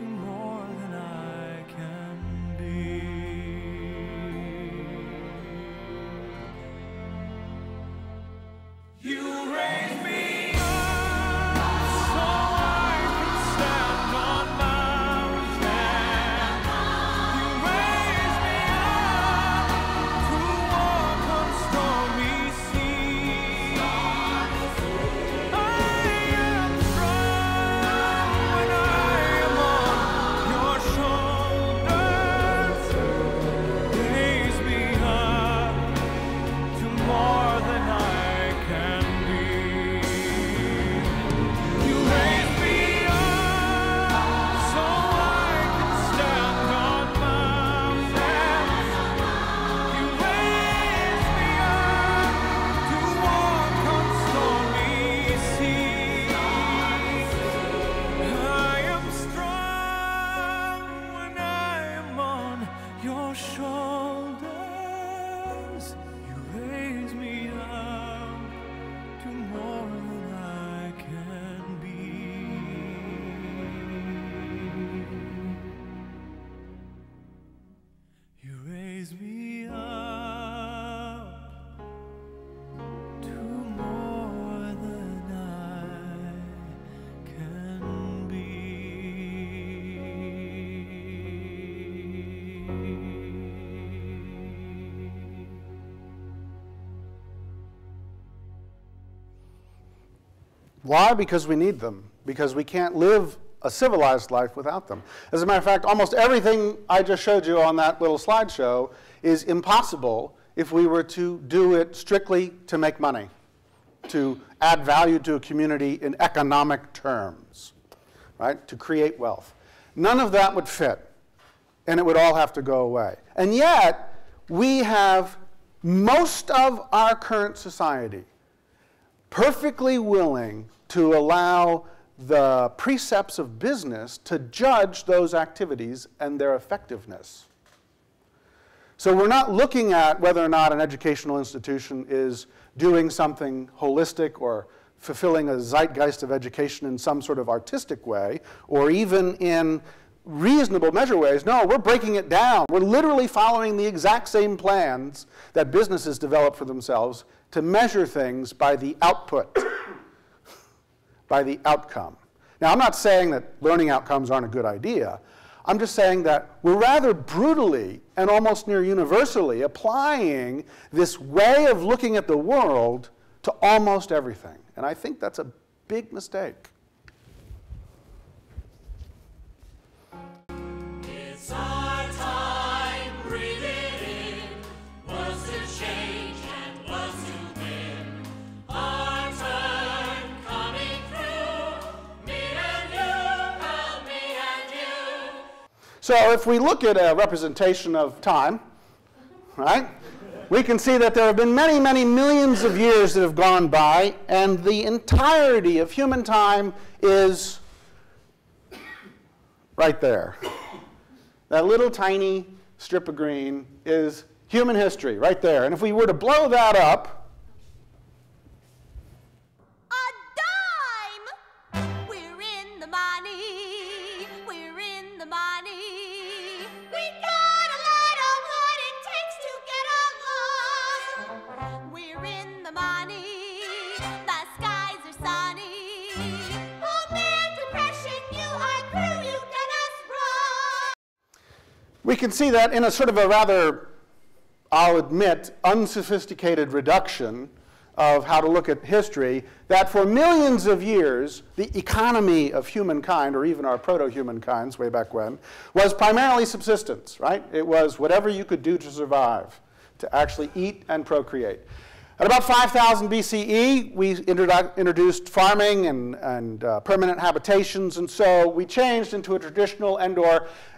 to more than I can be. You raise me up so I can stand on mountains. You raise me up to walk on stormy seas. I am strong when I am on your shoulders. Raise me up to more than I can be. You raise me up so I can stand on mountains. You raise me up to walk on stormy seas. I am strong when I am on your shoulders. You raise me up to more than I can be. You raise me up to more than I can be. Why? Because we need them. Because we can't live a civilized life without them. As a matter of fact, almost everything I just showed you on that little slideshow is impossible if we were to do it strictly to make money, to add value to a community in economic terms, right? To create wealth. None of that would fit, and it would all have to go away. And yet, we have most of our current society perfectly willing to allow the precepts of business to judge those activities and their effectiveness. So we're not looking at whether or not an educational institution is doing something holistic or fulfilling a zeitgeist of education in some sort of artistic way, or even in reasonable measure ways. No, we're breaking it down. We're literally following the exact same plans that businesses develop for themselves to measure things by the output, by the outcome. Now, I'm not saying that learning outcomes aren't a good idea. I'm just saying that we're rather brutally and almost near universally applying this way of looking at the world to almost everything. And I think that's a big mistake. It's our time, breathe it in. Was to change and was to win. Our turn coming through. Me and you, well, me and you. So if we look at a representation of time, right, we can see that there have been many, many millions of years that have gone by, and the entirety of human time is right there. That little tiny strip of green is human history right there. And if we were to blow that up, A dime! We're in the money. We're in the money. We got a lot of what it takes to get along. We're in the money. The skies are sunny. Oh man, depression, you are through. You've done us wrong. we can see that in a sort of a rather, I'll admit, unsophisticated reduction of how to look at history, that for millions of years, the economy of humankind, or even our proto-humankind's way back when, was primarily subsistence, right? It was whatever you could do to survive, to actually eat and procreate. At about 5000 BCE, we introduced farming and permanent habitations, and so we changed into a traditional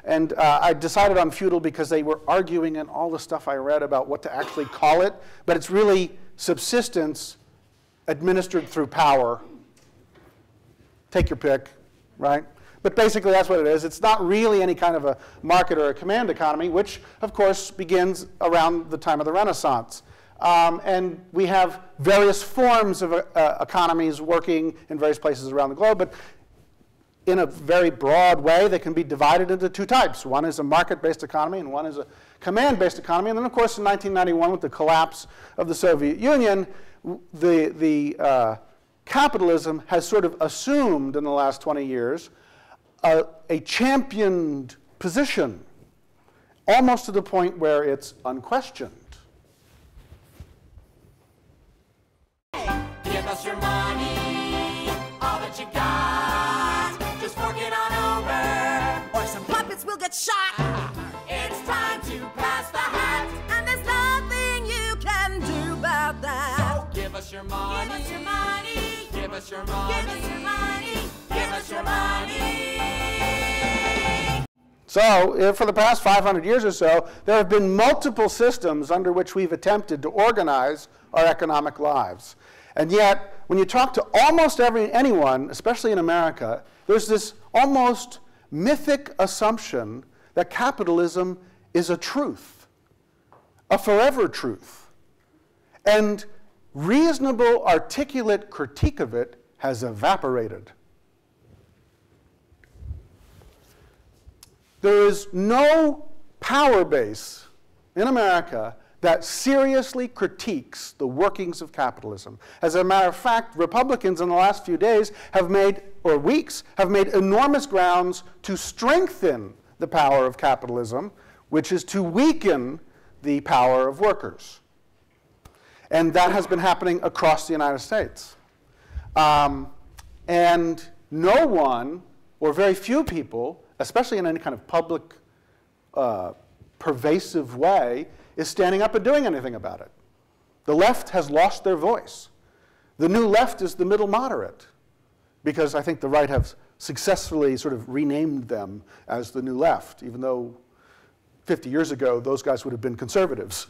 and I decided on feudal because they were arguing in all the stuff I read about what to actually call it, but it's really subsistence administered through power. Take your pick, right? But basically that's what it is. It's not really any kind of a market or a command economy, which of course begins around the time of the Renaissance. And we have various forms of economies working in various places around the globe, but in a very broad way, they can be divided into two types. One is a market-based economy, and one is a command-based economy. And then, of course, in 1991, with the collapse of the Soviet Union, the capitalism has sort of assumed in the last 20 years a championed position, almost to the point where it's unquestioned. Give us your money, all that you got. Just fork it on over, Or some puppets will get shot. it's time to pass the hat. And there's nothing you can do about that. So give us your money. Give us your money. Give us your money. Give us your money. Give us your money. So, for the past 500 years or so, there have been multiple systems under which we've attempted to organize our economic lives. And yet, when you talk to almost anyone, especially in America, there's this almost mythic assumption that capitalism is a truth, a forever truth. And reasonable, articulate critique of it has evaporated. There is no power base in America that seriously critiques the workings of capitalism. As a matter of fact, Republicans in the last few days have made, or weeks, have made enormous grounds to strengthen the power of capitalism, which is to weaken the power of workers. And that has been happening across the United States. And no one, or very few people, especially in any kind of public, pervasive way, is standing up and doing anything about it. The left has lost their voice. The new left is the middle moderate, because I think the right have successfully sort of renamed them as the new left, even though 50 years ago those guys would have been conservatives.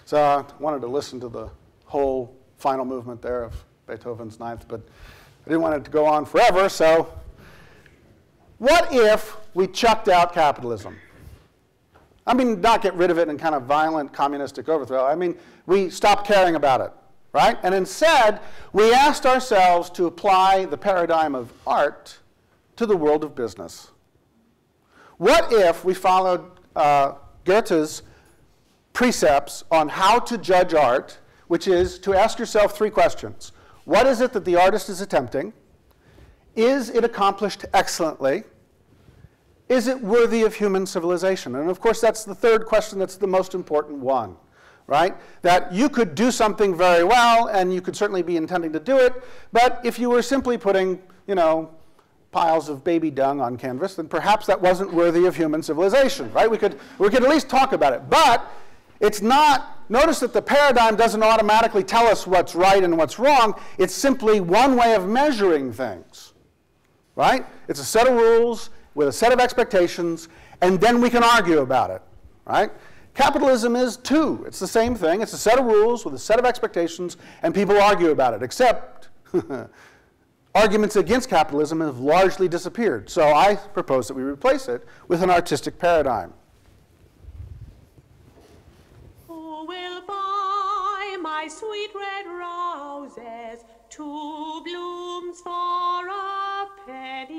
So I wanted to listen to the whole final movement there of Beethoven's Ninth, but I didn't want it to go on forever, so what if we chucked out capitalism? I mean, not get rid of it in kind of violent communistic overthrow. I mean, we stopped caring about it, right? And instead, we asked ourselves to apply the paradigm of art to the world of business. What if we followed Goethe's precepts on how to judge art, which is to ask yourself three questions. What is it that the artist is attempting? Is it accomplished excellently? Is it worthy of human civilization? And of course, that's the third question that's the most important one, right? That you could do something very well, and you could certainly be intending to do it, but if you were simply putting, piles of baby dung on canvas, then perhaps that wasn't worthy of human civilization, right? We could at least talk about it, but it's not, notice that the paradigm doesn't automatically tell us what's right and what's wrong. It's simply one way of measuring things, right? It's a set of rules with a set of expectations, and then we can argue about it, right? Capitalism is too. It's the same thing. It's a set of rules with a set of expectations, and people argue about it, except arguments against capitalism have largely disappeared. So I propose that we replace it with an artistic paradigm. Who will buy my sweet red roses, 2 blooms for a penny?